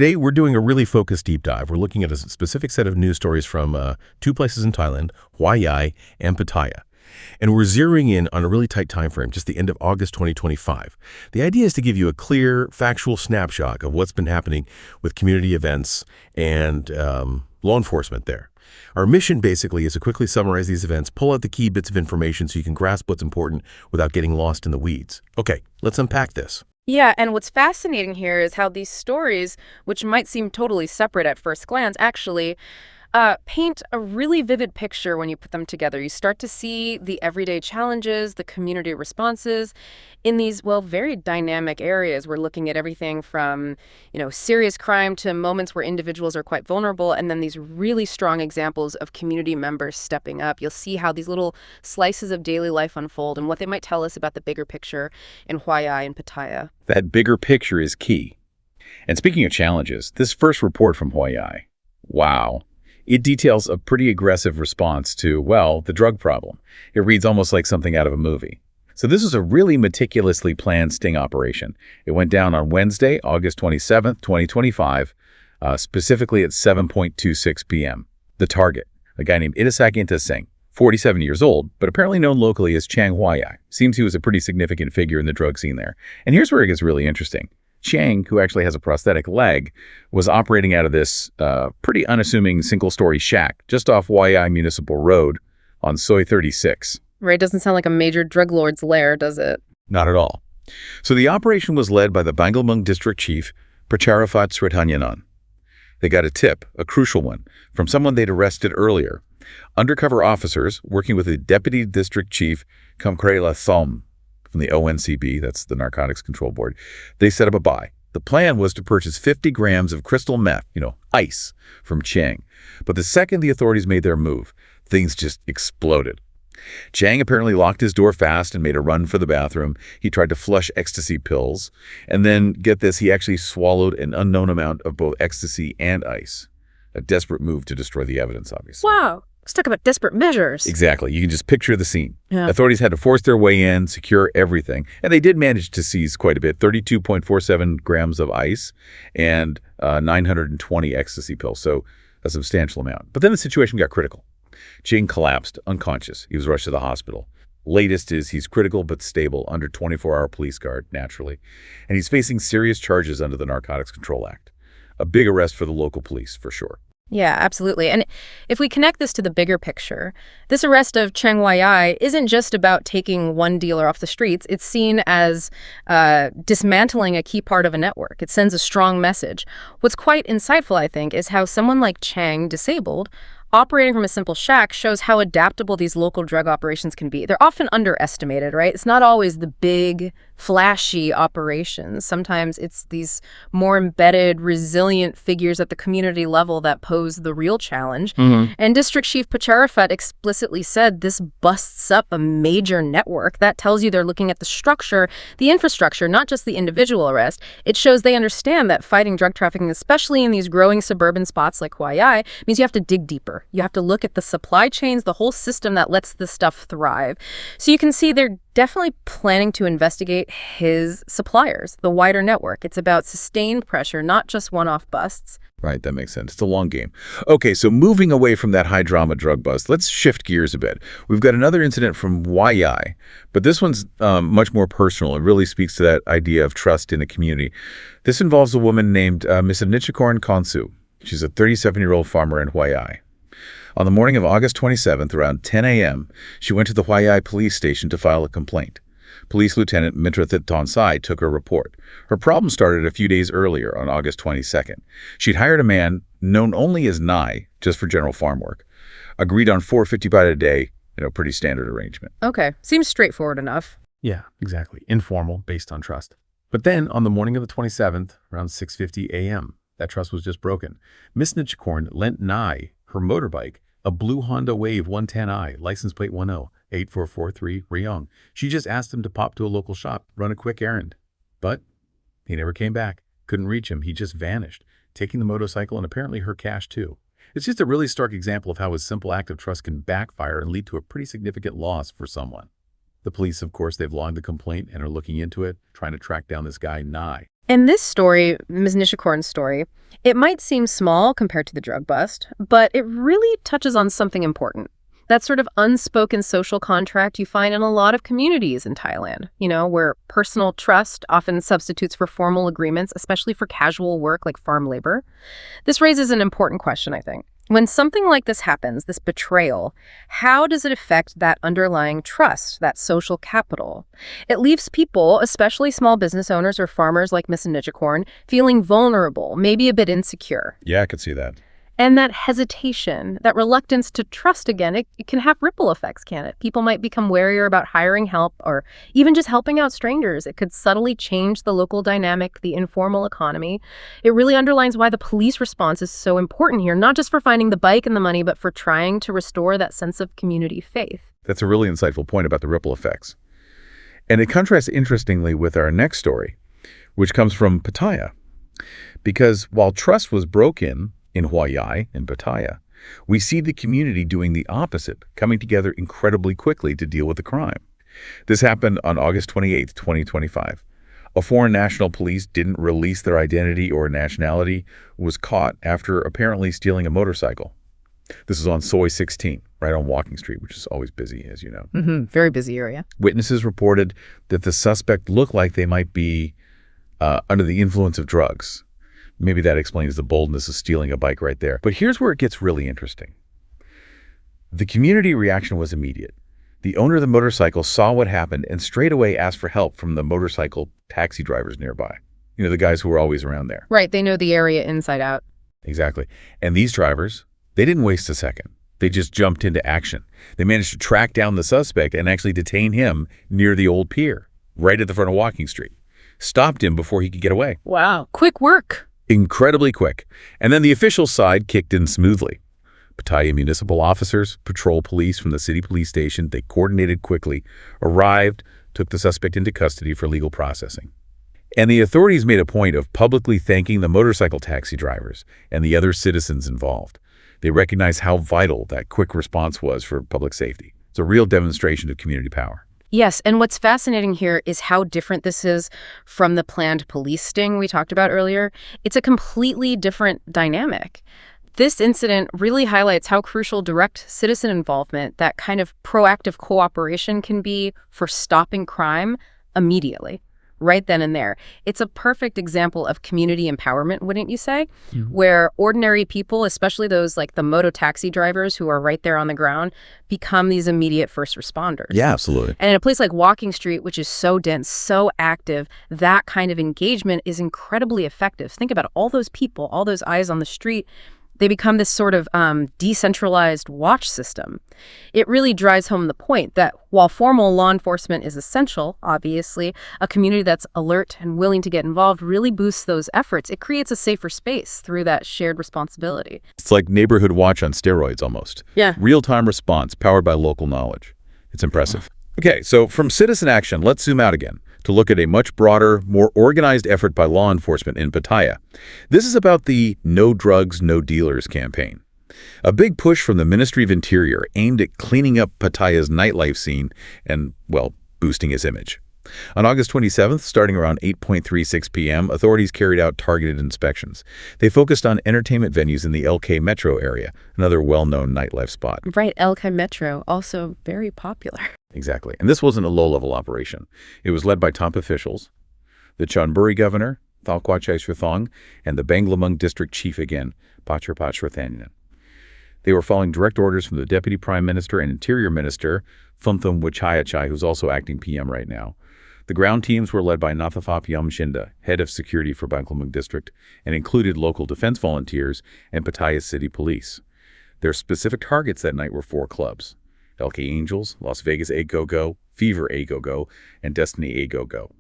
Today, we're doing a really focused deep dive. We're looking at a specific set of news stories from two places in Thailand, Hua Yai and Pattaya. And we're zeroing in on a really tight time frame, just the end of August 2025. The idea is to give you a clear, factual snapshot of what's been happening with community events and law enforcement there. Our mission basically is to quickly summarize these events, pull out the key bits of information so you can grasp what's important without getting lost in the weeds. Okay, let's unpack this. Yeah, and what's fascinating here is how these stories, which might seem totally separate at first glance, actually paint a really vivid picture when you put them together. You start to see the everyday challenges, the community responses in these, well, very dynamic areas. We're looking at everything from, serious crime to moments where individuals are quite vulnerable, and then these really strong examples of community members stepping up. You'll see how these little slices of daily life unfold and what they might tell us about the bigger picture in Hua Yai and Pattaya. That bigger picture is key. And speaking of challenges, this first report from Hua Yai, wow. It details a pretty aggressive response to, well, the drug problem. It reads almost like something out of a movie. So this is a really meticulously planned sting operation. It went down on Wednesday, August 27th, 2025, specifically at 7:26 p.m. The target, a guy named Itasakinta Singh, 47 years old, but apparently known locally as Chang Hua Yai. Seems he was a pretty significant figure in the drug scene there. And here's where it gets really interesting. Chang, who actually has a prosthetic leg, was operating out of this pretty unassuming single-story shack just off Hua Yai Municipal Road on Soi 36. Right, doesn't sound like a major drug lord's lair, does it? Not at all. So the operation was led by the Bangalmung District Chief, Pracharafat Sritanyanan. They got a tip, a crucial one, from someone they'd arrested earlier. Undercover officers working with the Deputy District Chief, Kamkrela Thom, from the ONCB, that's the Narcotics Control Board, they set up a buy. The plan was to purchase 50 grams of crystal meth, ice, from Chang. But the second the authorities made their move, things just exploded. Chang apparently locked his door fast and made a run for the bathroom. He tried to flush ecstasy pills. And then, get this, he actually swallowed an unknown amount of both ecstasy and ice. A desperate move to destroy the evidence, obviously. Wow. Let's talk about desperate measures. Exactly. You can just picture the scene. Yeah. Authorities had to force their way in, secure everything. And they did manage to seize quite a bit, 32.47 grams of ice and 920 ecstasy pills, so a substantial amount. But then the situation got critical. Ching collapsed, unconscious. He was rushed to the hospital. Latest is he's critical but stable, under 24-hour police guard, naturally. And he's facing serious charges under the Narcotics Control Act. A big arrest for the local police, for sure. Yeah, absolutely. And if we connect this to the bigger picture, this arrest of Chang Hua Yai isn't just about taking one dealer off the streets. It's seen as dismantling a key part of a network. It sends a strong message. What's quite insightful, I think, is how someone like Chang, disabled, operating from a simple shack, shows how adaptable these local drug operations can be. They're often underestimated, right? It's not always the big, flashy operations. Sometimes it's these more embedded, resilient figures at the community level that pose the real challenge. Mm-hmm. And District Chief Pracharafat explicitly said this busts up a major network. That tells you they're looking at the structure, the infrastructure, not just the individual arrest. It shows they understand that fighting drug trafficking, especially in these growing suburban spots like Hua Yai, means you have to dig deeper. You have to look at the supply chains, the whole system that lets this stuff thrive. So you can see they're definitely planning to investigate his suppliers, the wider network. It's about sustained pressure, not just one-off busts. Right, that makes sense. It's a long game. Okay, so moving away from that high-drama drug bust, let's shift gears a bit. We've got another incident from Hua Yai, but this one's much more personal. It really speaks to that idea of trust in the community. This involves a woman named Miss Nichikorn Konsu. She's a 37-year-old farmer in Hua Yai. On the morning of August 27th, around 10 a.m., she went to the Hua Yai police station to file a complaint. Police Lieutenant Mitrathit Tonsai took her report. Her problem started a few days earlier, on August 22nd. She'd hired a man known only as Nai, just for general farm work. Agreed on 450 baht a day, pretty standard arrangement. Okay, seems straightforward enough. Yeah, exactly. Informal, based on trust. But then, on the morning of the 27th, around 6:50 a.m., that trust was just broken. Miss Nichikorn lent Nai her motorbike, a blue Honda Wave 110i, license plate 10-8443 Ryong. She just asked him to pop to a local shop, run a quick errand. But he never came back. Couldn't reach him. He just vanished, taking the motorcycle and apparently her cash too. It's just a really stark example of how a simple act of trust can backfire and lead to a pretty significant loss for someone. The police, of course, they've logged the complaint and are looking into it, trying to track down this guy, Nai. In this story, Ms. Nishikorn's story, it might seem small compared to the drug bust, but it really touches on something important. That sort of unspoken social contract you find in a lot of communities in Thailand, where personal trust often substitutes for formal agreements, especially for casual work like farm labor. This raises an important question, I think. When something like this happens, this betrayal, how does it affect that underlying trust, that social capital? It leaves people, especially small business owners or farmers like Miss Nichikorn, feeling vulnerable, maybe a bit insecure. Yeah, I could see that. And that hesitation, that reluctance to trust again, it can have ripple effects, can it? People might become warier about hiring help or even just helping out strangers. It could subtly change the local dynamic, the informal economy. It really underlines why the police response is so important here, not just for finding the bike and the money, but for trying to restore that sense of community faith. That's a really insightful point about the ripple effects. And it contrasts interestingly with our next story, which comes from Pattaya. Because while trust was broken in Hawaii and Pattaya, we see the community doing the opposite, coming together incredibly quickly to deal with the crime. This happened on August 28, 2025. A foreign national police didn't release their identity or nationality, was caught after apparently stealing a motorcycle. This is on Soi 16, right on Walking Street, which is always busy, as you know. Very busy area. Witnesses reported that the suspect looked like they might be under the influence of drugs. Maybe that explains the boldness of stealing a bike right there. But here's where it gets really interesting. The community reaction was immediate. The owner of the motorcycle saw what happened and straight away asked for help from the motorcycle taxi drivers nearby. The guys who were always around there. Right, they know the area inside out. Exactly. And these drivers, they didn't waste a second. They just jumped into action. They managed to track down the suspect and actually detain him near the old pier, right at the front of Walking Street. Stopped him before he could get away. Wow, quick work. Incredibly quick. And then the official side kicked in smoothly. Pattaya municipal officers, patrol police from the city police station, they coordinated quickly, arrived, took the suspect into custody for legal processing. And the authorities made a point of publicly thanking the motorcycle taxi drivers and the other citizens involved. They recognized how vital that quick response was for public safety. It's a real demonstration of community power. Yes, and what's fascinating here is how different this is from the planned police sting we talked about earlier. It's a completely different dynamic. This incident really highlights how crucial direct citizen involvement, that kind of proactive cooperation, can be for stopping crime immediately, right then and there. It's a perfect example of community empowerment, wouldn't you say? Where ordinary people, especially those like the moto taxi drivers who are right there on the ground, become these immediate first responders. Yeah, absolutely. And in a place like Walking Street, which is so dense, so active, that kind of engagement is incredibly effective. Think about it, all those people, all those eyes on the street. They become this sort of decentralized watch system. It really drives home the point that while formal law enforcement is essential, obviously, a community that's alert and willing to get involved really boosts those efforts. It creates a safer space through that shared responsibility. It's like neighborhood watch on steroids almost. Yeah. Real-time response powered by local knowledge. It's impressive. Okay, so from citizen action, let's zoom out again to look at a much broader, more organized effort by law enforcement in Pattaya. This is about the No Drugs, No Dealers campaign. A big push from the Ministry of Interior aimed at cleaning up Pattaya's nightlife scene and, well, boosting its image. On August 27th, starting around 8:36 p.m., authorities carried out targeted inspections. They focused on entertainment venues in the LK Metro area, another well-known nightlife spot. Right, LK Metro, also very popular. Exactly. And this wasn't a low-level operation. It was led by top officials, the Chonburi governor, Thalkwachai Srithong, and the Banglamung district chief again, Pachrapat Srithanyan. They were following direct orders from the Deputy Prime Minister and Interior Minister, Thumthum Wachayachai, who's also acting PM right now. The ground teams were led by Nathafap Yamshinda, head of security for Banglamung district, and included local defense volunteers and Pattaya City Police. Their specific targets that night were 4 clubs: LK Angels, Las Vegas A Go-Go, Fever A Go-Go, and Destiny A Go-Go.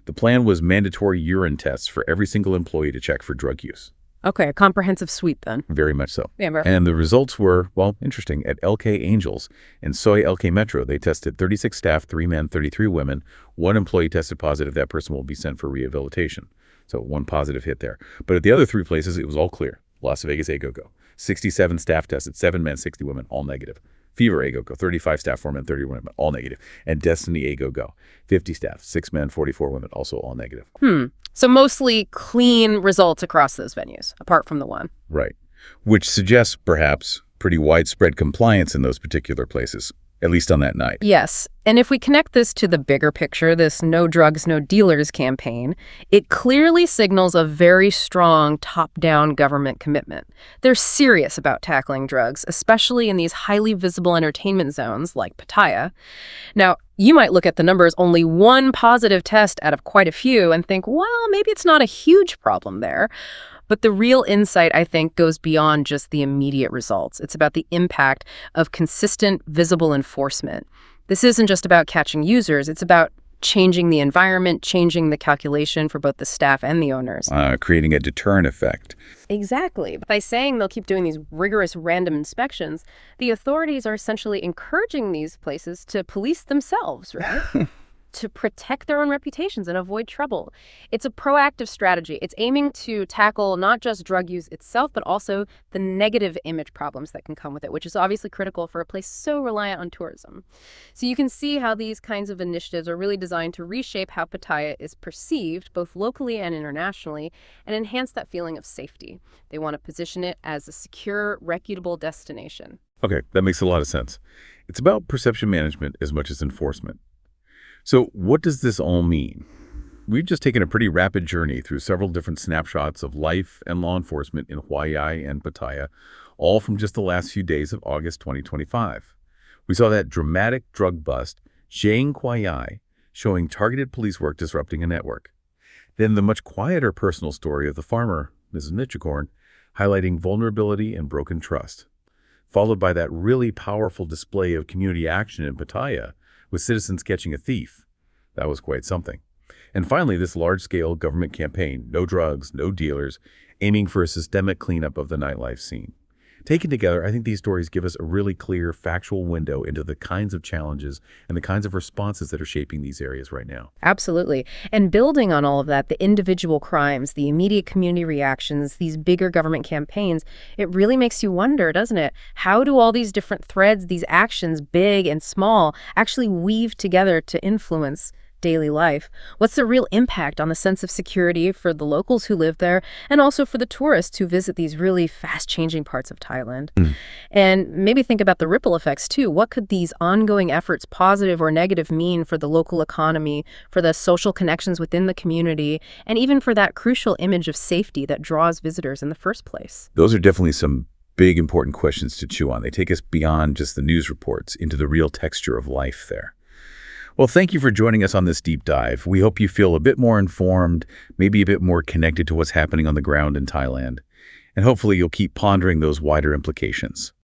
The plan was mandatory urine tests for every single employee to check for drug use. Okay, a comprehensive sweep then. Very much so. Yeah, and the results were, well, interesting. At LK Angels and Soy LK Metro, they tested 36 staff, 3 men, 33 women. 1 employee tested positive. That person will be sent for rehabilitation. So 1 positive hit there. But at the other 3 places, it was all clear. Las Vegas A Go-Go. 67 staff tested, 7 men, 60 women, all negative. Fever A go. 35 staff, 4 men, 30 women, all negative. And Destiny A go. 50 staff, 6 men, 44 women, also all negative. So mostly clean results across those venues, apart from the one. Right. Which suggests, perhaps, pretty widespread compliance in those particular places, at least on that night. Yes. And if we connect this to the bigger picture, this no drugs, no dealers campaign, it clearly signals a very strong top-down government commitment. They're serious about tackling drugs, especially in these highly visible entertainment zones like Pattaya. Now, you might look at the numbers, only one positive test out of quite a few, and think, well, maybe it's not a huge problem there. But the real insight, I think, goes beyond just the immediate results. It's about the impact of consistent, visible enforcement. This isn't just about catching users. It's about changing the environment, changing the calculation for both the staff and the owners. Creating a deterrent effect. Exactly. By saying they'll keep doing these rigorous random inspections, the authorities are essentially encouraging these places to police themselves, right? To protect their own reputations and avoid trouble. It's a proactive strategy. It's aiming to tackle not just drug use itself, but also the negative image problems that can come with it, which is obviously critical for a place so reliant on tourism. So you can see how these kinds of initiatives are really designed to reshape how Pattaya is perceived, both locally and internationally, and enhance that feeling of safety. They want to position it as a secure, reputable destination. Okay, that makes a lot of sense. It's about perception management as much as enforcement. So what does this all mean? We've just taken a pretty rapid journey through several different snapshots of life and law enforcement in Hawaii and Pattaya, all from just the last few days of August 2025. We saw that dramatic drug bust, Jane Kwai, showing targeted police work disrupting a network. Then the much quieter personal story of the farmer, Mrs. Nichikorn, highlighting vulnerability and broken trust, followed by that really powerful display of community action in Pattaya, with citizens catching a thief. That was quite something. And finally, this large-scale government campaign, no drugs, no dealers, aiming for a systemic cleanup of the nightlife scene. Taken together, I think these stories give us a really clear, factual window into the kinds of challenges and the kinds of responses that are shaping these areas right now. Absolutely. And building on all of that, the individual crimes, the immediate community reactions, these bigger government campaigns, it really makes you wonder, doesn't it? How do all these different threads, these actions, big and small, actually weave together to influence daily life? What's the real impact on the sense of security for the locals who live there and also for the tourists who visit these really fast-changing parts of Thailand? And maybe think about the ripple effects too. What could these ongoing efforts, positive or negative, mean for the local economy, for the social connections within the community, and even for that crucial image of safety that draws visitors in the first place? Those are definitely some big, important questions to chew on. They take us beyond just the news reports into the real texture of life there. Well, thank you for joining us on this deep dive. We hope you feel a bit more informed, maybe a bit more connected to what's happening on the ground in Thailand. And hopefully you'll keep pondering those wider implications.